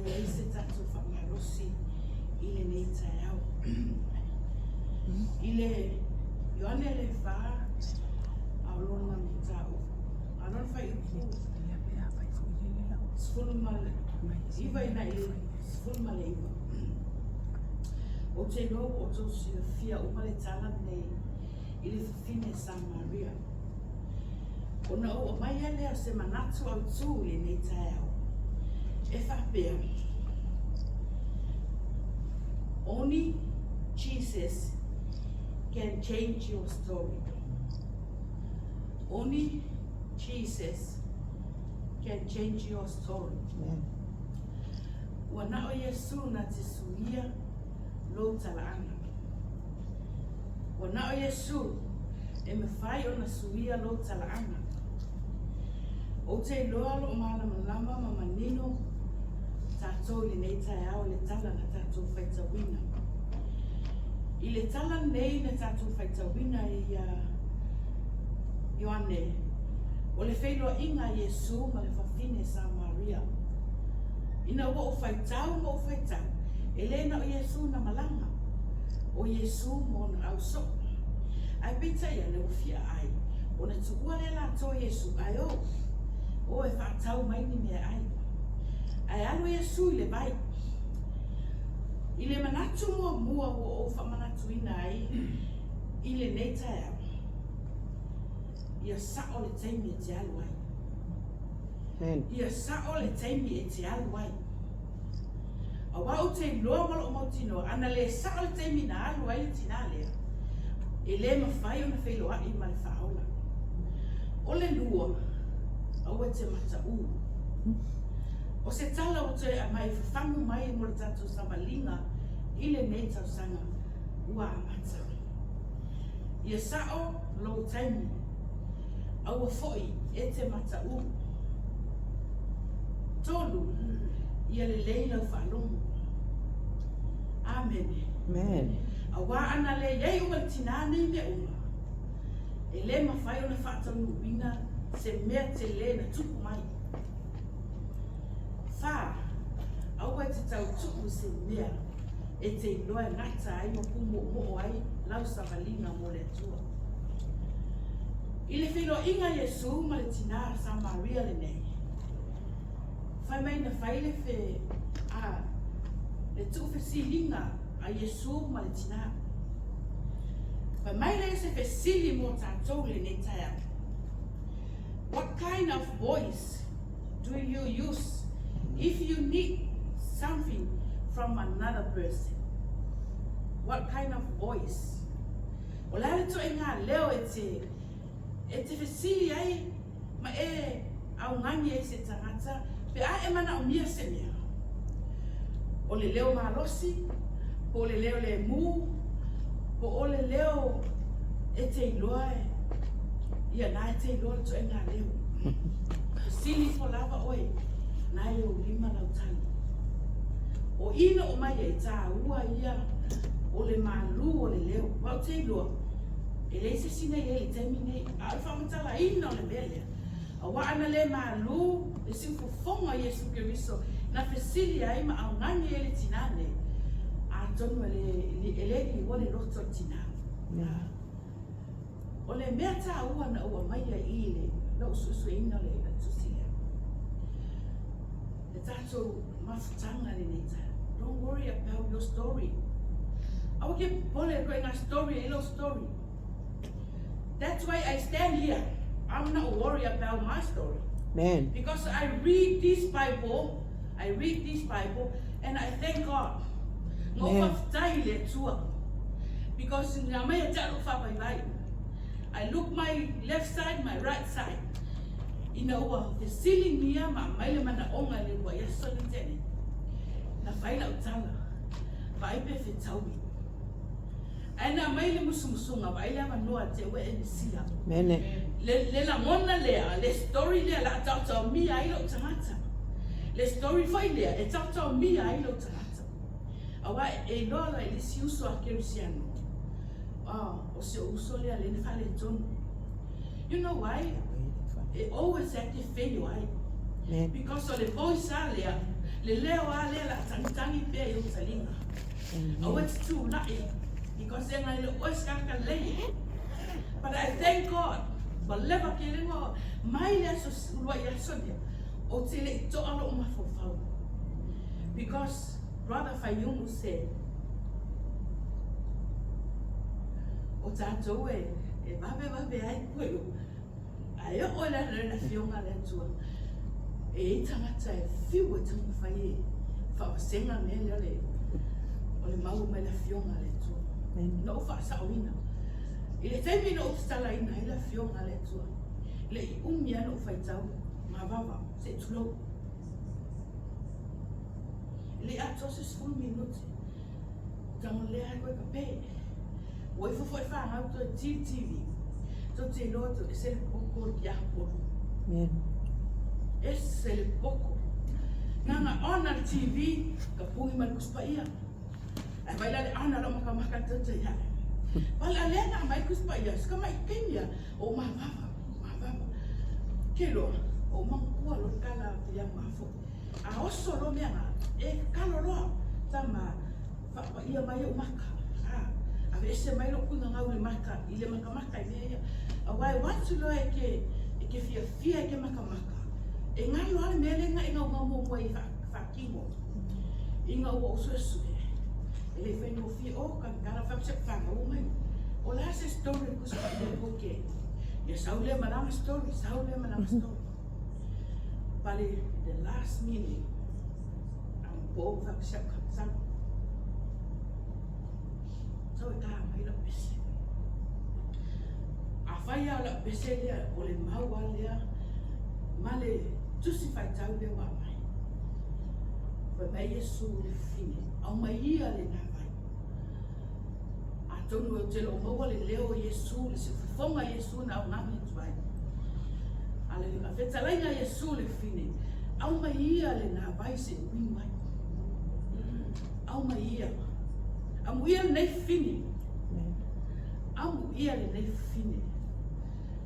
ai se tatu Faamalosi i le nei tai au. I le Ioane le wha au lona mi tau. Anon whai upu. Sfulu male. Iwa ina i sfulu male iwa. O te no o tō si fia umale tala nei i le fine San Maria. O na o mai lea se manatu au tū i nei tai au. E whapea. Only Jesus can change your story. Only Jesus can change your story. Wana o Yesu na te suia lo talaanga. Wana o Yesu e me whai o na suia lo talaanga. O te loa lo mana malama ma manino tātou i nei tai au le tala na tātou whaitawina. I le tala nei na tātou whaitawina i Ioane. O le whailua inga Yesu ma le whawhine Sa Maria. Ina ua o whaitau ma o whaitau. E lena o Yesu na malanga. O Yesu mo na au so. Ai pita ia le ufia ai. O na tuua le la to Yesu ai o. O e whaatau mai ni mea ai. Ai alo Yesu i le vai. I le manatu mua o whamanatu ina ai. I le nei tai au. Ia sao le teimi e te alu ai. Ia sao le teimi e te alu ai. A wau te loa malo o mautino, ana le sao le teimi na alu ai le tina lea. E le mawhai o na whailoa i ma le whaola. O le lua, au e te mata u. O se tala o te a mai whawhangu mai mo le tātou samalinga i le nei tau sanga ua amata. Ia sao lo teimi. Aua foi e te mata u. Tolu, ia le leila u whaalongo. Amen. Amen. Awa ana le iei ua tina nei mea uma. E le mawhai o na whaatau nuinga se mea te le na tuku mai. Wha, aua te tau tuku se mea e te iloa ngata ai mo kumo mo ai lau savalinga mo le atua. I le whilo inga Yesu ma le tina Sa Maria le nei. Whai mai na whaile whe a le tuwhi silinga a Yesu ma le tina. Whai mai le se whe sili mo tātou le nei tai au. What kind of voice do you use if you need something from another person? What kind of voice? O lale to e ngā leo e te whesili ai ma e au ngangi e se tangata pe a e mana o mia se mea. O le leo Faamalosi, po le leo le mu, po o le leo e te iloa e ia na e te iloa le to e ngā leo. Whesili po lava oe na e o lima lau tani. O ina o mai e tā ua ia o le malu o le leo, wau te iloa. E le se sina i le temi nei, a whamatala ina o le mele. A wa ana le malu, le sifu fonga Yesu Kiriso, na whesili ai ma au ngangi e le tinane. A tonu e le i wale roto tina. O le mea tā ua na ua maia i le, na ususu ina le na tusia. Le tātou mafutanga le neita. Don't worry about your story. Awa ke pole koe ngā story, ilo story. That's why I stand here. I'm not worried about my story. Man. Because I read this Bible, and I thank God. Because I look my left side, my right side. You know, the ceiling here, my mana onga le wa yeso ni tene. Na faila utala. Vai pe fetawi. Ana mai le musumusunga vai la manoa te we e sia. Mene. Le la mona le story le la tata mi ai lo tangata. Le story fai le e tata mi ai lo tangata. Awa e lola e si uso a Cristiano. O se uso le ale fale ton. You know why? It always have to fail, right? Because of the voice alea, le leo alea la tangi pe yung salinga. Oh, it's too late because then I always got to lay. But I thank God. But never killing her. My lessons what you said. O te le to alo uma fofau. Because Brother Fayumu said, o tatou e babe ai koe. Ai o le rena fionga le tua. E tangata e fiu e tangu whai whaasenga me le o le mau mai la fionga le tua. No whaasauina. I le teimi no utala ina i la fionga le tua. Le I umia no whaitau ma wawa se tulo. Le atose sfulu minuti. Tango lea koe ka pe. O I fufo e whaangau to TV. To te loto e se le poko ki ahaporo. Ese le poko. Nanga ona TV ka pungi man kuspaia. Ai vai la ana lo maka tata ya. Wala lena mai kuspaia, ska mai kenya o mavava. Kelo o mangua lo kala ya mafo. A oso lo mea e kalo lo tama fa ia mai o maka. A ese mai lo kunga ngau le maka, ile maka i mea. A wai watu lo e ke fia ke maka. E ngalo ale mele nga inga ngamo mo I fa kimo. Inga o suesu. Ele foi no fio o cara fa se fa o mai. O la se story ku sa ko ke. Ya saule manama story. Pale the last meeting. Am bo fa se ka. So ta mai la pese. A faya la pese le o le mau ale male tusi fai tau le wa mai. Fa mai Yesu le fine. Au mai ia le na vai. A tonu o te lo maua le leo Yesu le se fonga Yesu na au nami tuai. Ale le mafeta lainga Yesu le fine. Au mai ia le na vai se win mai. Au mai ia. Amu ia le nei fine. Amu ia le nei fine.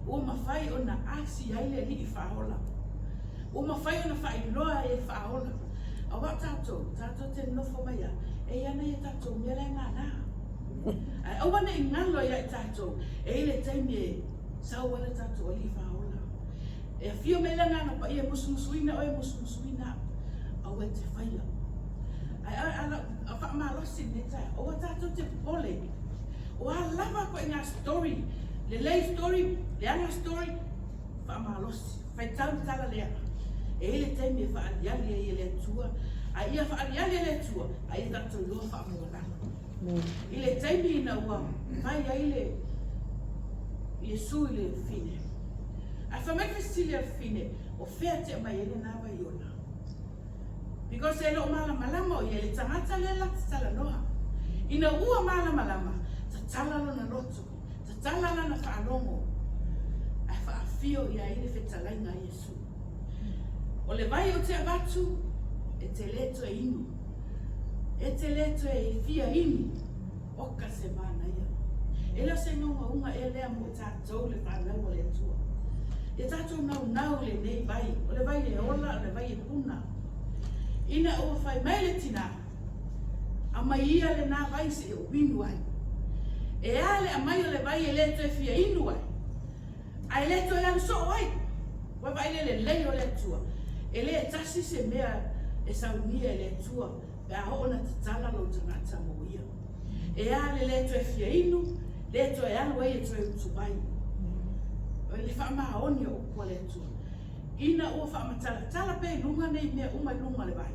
O mafai o na aksi aile li I whaola. O mawhai ona whai loa e whaola. A wa tato te nofo mai a. E ana e tato mele ngā nā. Au wana I ngalo ia I tato. E ile taimi e sauwala tato o li whaola. E fio mele ngā na pa ia musumusuina o e musumusuina. Au e te whaia. A Faamalosi ne tai. O wa tato te pole. O a lava ko I ngā story. Le lei story. Le anga story. Faamalosi. Fai tau tala lea. E ele temi e whaaliali e ele tua. A ia whaaliali e ele tua. A ia tato loa whaamorana. Ile temi ina ua. Vai a ile. Yesu ile fine. A whamai sile fine. O whea te mai ele nawa iona. Because e lo malama o ele tangata le la tala noa. Ina ua malama. Ta tala lo na loto. Ta tala la na whaalongo. A whaafio ia ile whetalainga Yesu. O le vai o te abatu, e te leto e inu. E te leto e fia inu. Oka se mana ia. E leo se unga e lea mo tātou le whanau o le tua. E tātou nau le nei vai. O le vai e ola, o le vai e puna. Ina o whai mai le tina. A mai ia le nā vai se o winu ai. E ale a mai o le vai e leto e fia inu ai. Ai leto e anu so ai. Wa vai le lei o le tua. E le tasi se mea e saunia e le tua. Pe a hoona te tala lo tangata mo ia. E a le to e fia inu. Le to e anu e to e utubai. O le wha oni o kua le tua. Ina ua wha matala. Tala pe lunga nei mea uma lunga le vai.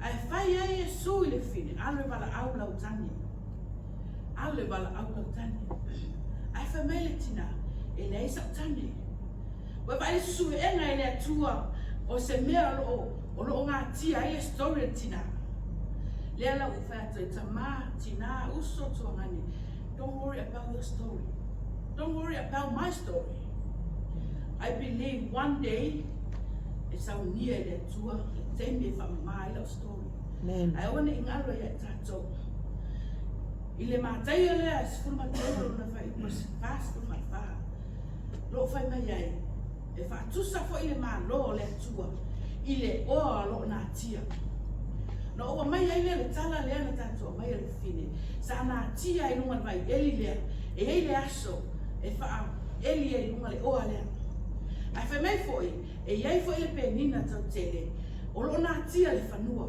Ai whai e su I le fine. Ale wala au lau tani. Ai wha mele tina. E le isa tani. Wa vai su enga ele tua o se mea o lo ngā tia ele story tina. Le ala u whātua I tamā tina uso tuangani. Don't worry about your story. Don't worry about my story. I believe one day e sau nia ele tua e temi e whamamai lau story. Ai wane I ngaro ia tātou. I le mātai o lea, sifuru mātai o na whai, mas fast o mai wha. Lo whai mai ai. e whaatusa fo i le malo le atua i le oa lo na tia. No ua mai ai le tala lea na tatua mai le fine. Sa na tia i lunga vai eli lea, e ei le aso, e wha eli e lunga le oa lea. Ai whai mai foi, e iai foi le penina tau tele, o lo na tia le whanua.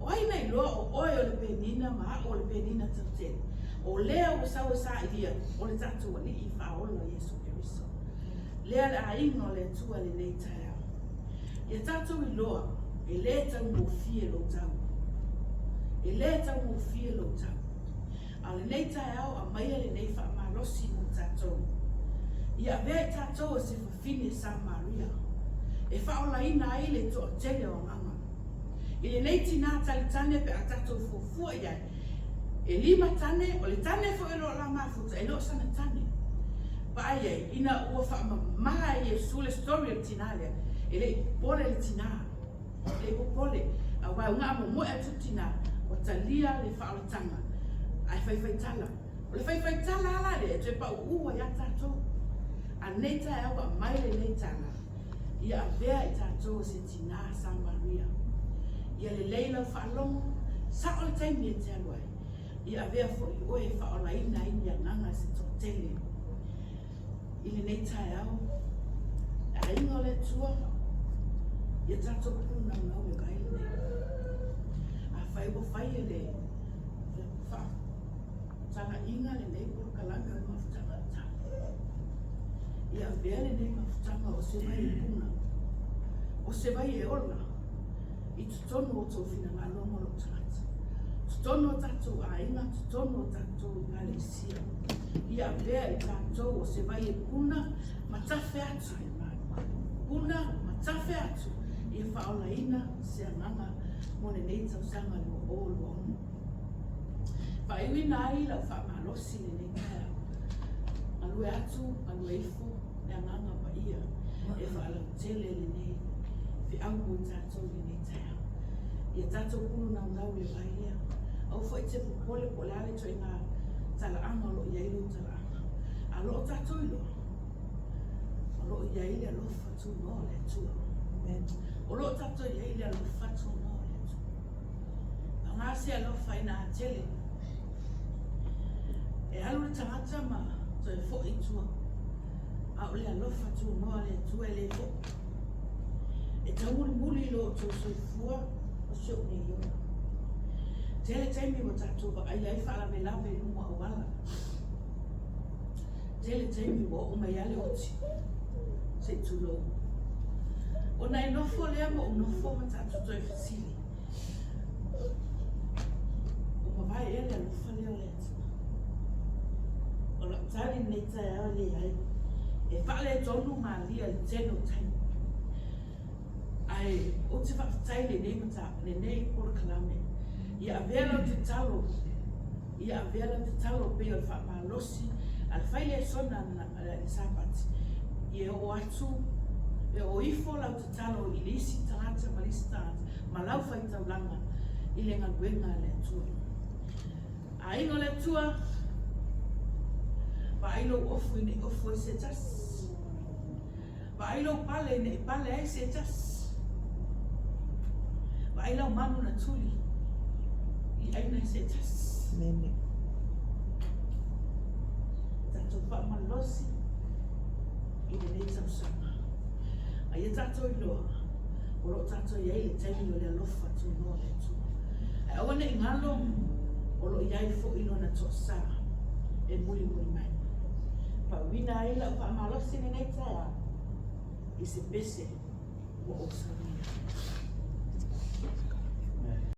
O ai nei loa o oe o le penina, ma o le penina tau tele. O lea o sa i lia, o le tatua li i whaola Yesu Keriso. Lea le a ingo le tua le nei tai au. Ia tatou i loa, e le tau mo fie lo tau. E le tau mo fie lo tau. A le nei tai au, a maia le nei Faamalosi mo tatou. Ia vea tatou se whawhine sa Maria. E whaola ina ai le toa tele o nganga. I le nei tina talitane pe a tatou fufua iai. E 5 tane, o le tane fo elo la mafuta, e lo sana tane. Pa ai, ina ua whaamamaa e Yesu le story o tina lea. E le pole le tina. Le popole, a wai ngā mo moe atu tina, wa talia le whaalatanga. Ai whaiwhaitala. O le whaiwhaitala ala le, e tue pa ua ia tātou. A nei tai au a mai le nei tala. Ia a vea i tātou se tina Sa Maria. Ia le leila whaalongo, sa o le taimi e te aluai. Ia a vea fo i oe whaola ina ia nganga se totele. I le nei tai au, a ingo le tua, ia tātou kuna nau e kai le. A whai wo whai e le wha. Tanga inga le nei por kalanga le mafutanga ta. Ia vea le nei mafutanga o se vai e kuna. O se vai e ola. I tutono o tō whina ngā longa lo tangata. Tutono tātou a inga, tutono tātou i ngā sia. Ia vea i tātou o se vai e kuna matawhi atu. Kuna matawhi atu. Ia whaola ina se anganga mo ne nei tau sanga lo o lo onu. Whaiwi nai lau Faamalosi le nei kaya. Alue atu, alue ifo, le anganga pa ia. E whaala tele le nei. Fi angu i tātou le nei taya. Ia tātou kunu nau nau le vaia. Au fo i te pupole po le ale toi ngā tala anga lo ia ilo tala anga. A lo o tātou ilo. A lo ia ili a lo fatu no le tua. O lo tātou ia ili a lo fatu no le tua. A ngā se a lo whaina a tele. E alu le tangata ma toi fo i tua. A o le a lo fatu no le tua e le fo. E taumuli muli lo tō soifua o sio ni iona. Tele taimi o tātou wa ai ai whaala me lawe numa o wala. Tele taimi o mai ale oti. Se tulo. O nai nofo lea mo o nofo ma tātou toi fasili. O ma vai ele a lofa leo lea tina. O la tari nei tai awa le ai. E whaale tonu ma lia le teno taimi. Ai, o te whawhatai le nei mata, le nei pora kalame. Ia avela te talo, ia avela te talo pe o Faamalosi, al whaile e sona i sapati. Ia o atu, e o ifo lau te talo i le isi tangata, ma lisi tangata, ma lau whai taulanga i le ngaguenga le atua. A ino le atua, pa ailo ofu i ne ofu i se tas. Pa ailo pale i ne pale ai se tas. Ai lau manu na tuli i aina i se tas. Mene. Tātou Faamalosi i le nei tau sanga. A ia tātou i loa, o lo tātou i ai le taimi o le alofa tu no le tu. Ai awane i ngalo, o lo i ai fo ilo na tō sā, e muli mai. Pa wina ai lau Faamalosi le nei taia, i se bese o o sa wina.